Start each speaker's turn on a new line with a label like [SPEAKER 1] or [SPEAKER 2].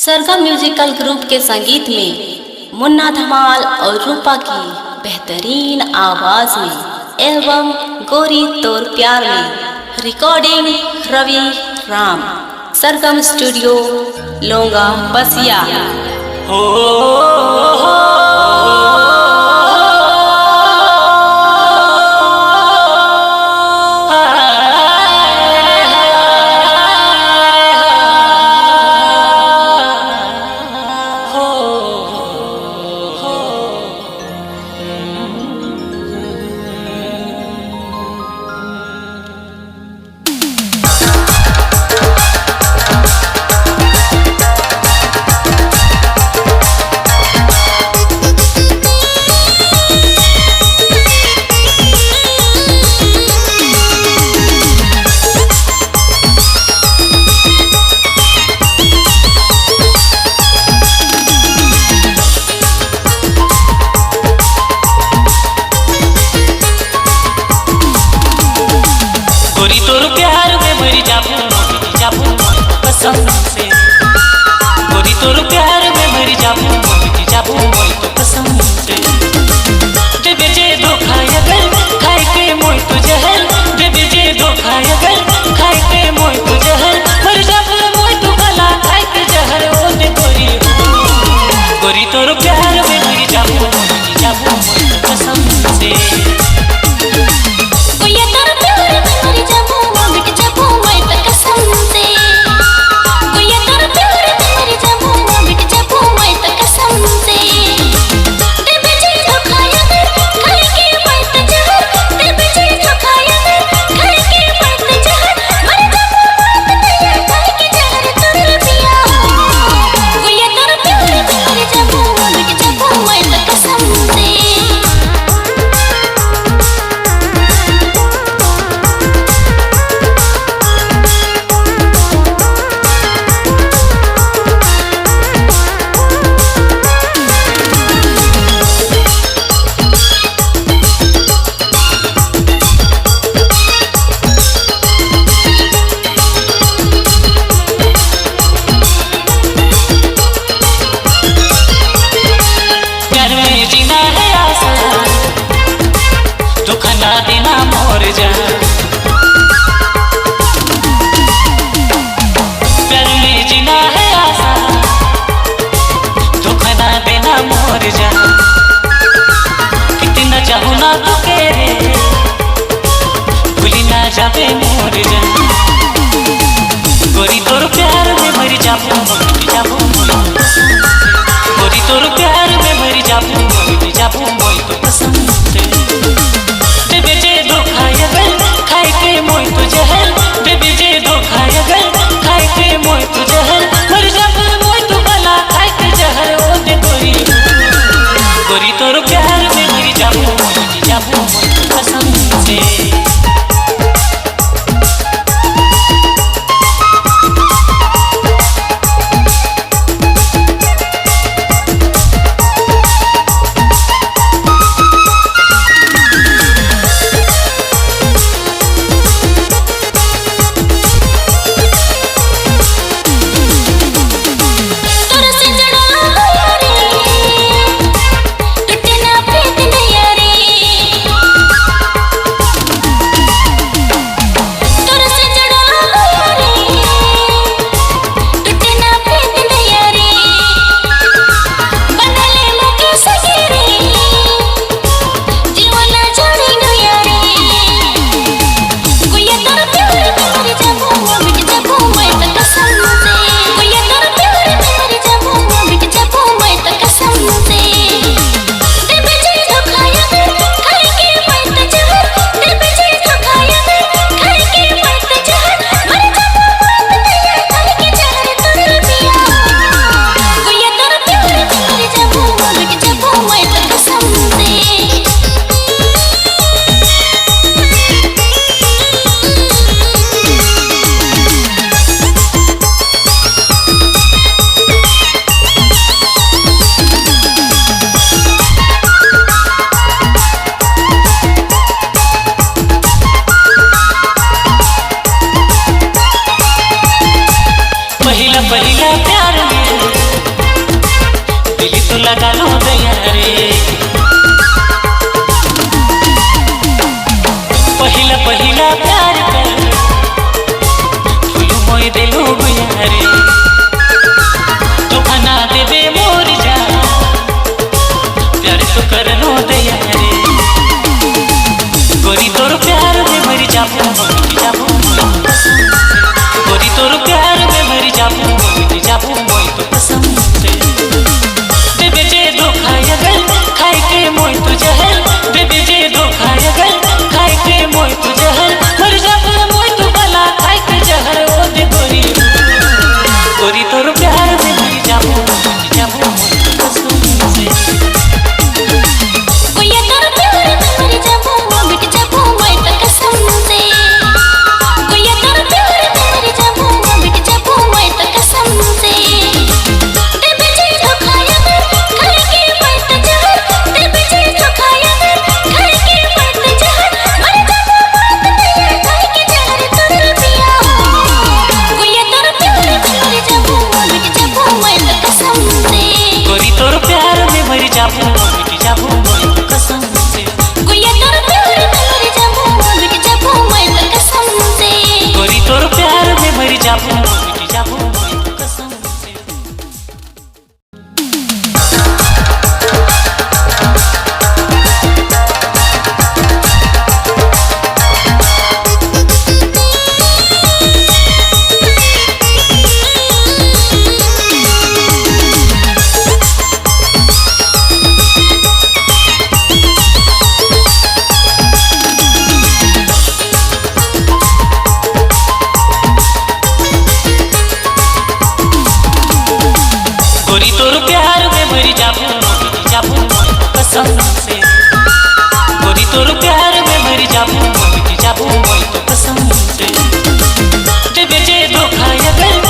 [SPEAKER 1] सरगम musical group के संगीत में मुन्ना धमाल और रूपा की बेहतरीन आवाज में एल्बम गोरी तोर प्यार में रिकॉर्डिंग रवि राम, सरगम स्टूडियो, लोंगा बसिया।
[SPEAKER 2] गोरी तोर प्यार में मरी जाबू कसम से। गोरी तोर प्यार में मरी जाबू तो कसम से। देवे जे धोखा अगर खाए के मोय तो जहर, देवे जे धोखा अगर खाए के मोय तो जहर, मर जाबू मोय तो गला खाए के जहर। ओ दे गोरी, गोरी तोर प्यार में मरी जाबू तो कसम से। धोखा ना देना मोर जा, प्यार में जीना है आसा। धोखा ना देना मोर जा, कितना चाहूँ ना तो के भूली ना जावे मोर जा। गोरी तोर प्यार में मरी जाबू गोरी तोर प्यार में मरी जाबू तो कसम से। देवे जे धोखा अगर गोरी तोर प्यार में मर जाबू कसम से। गोरी तोर प्यार में मर जाबू तो कसम से। देबे जे धोखा अगर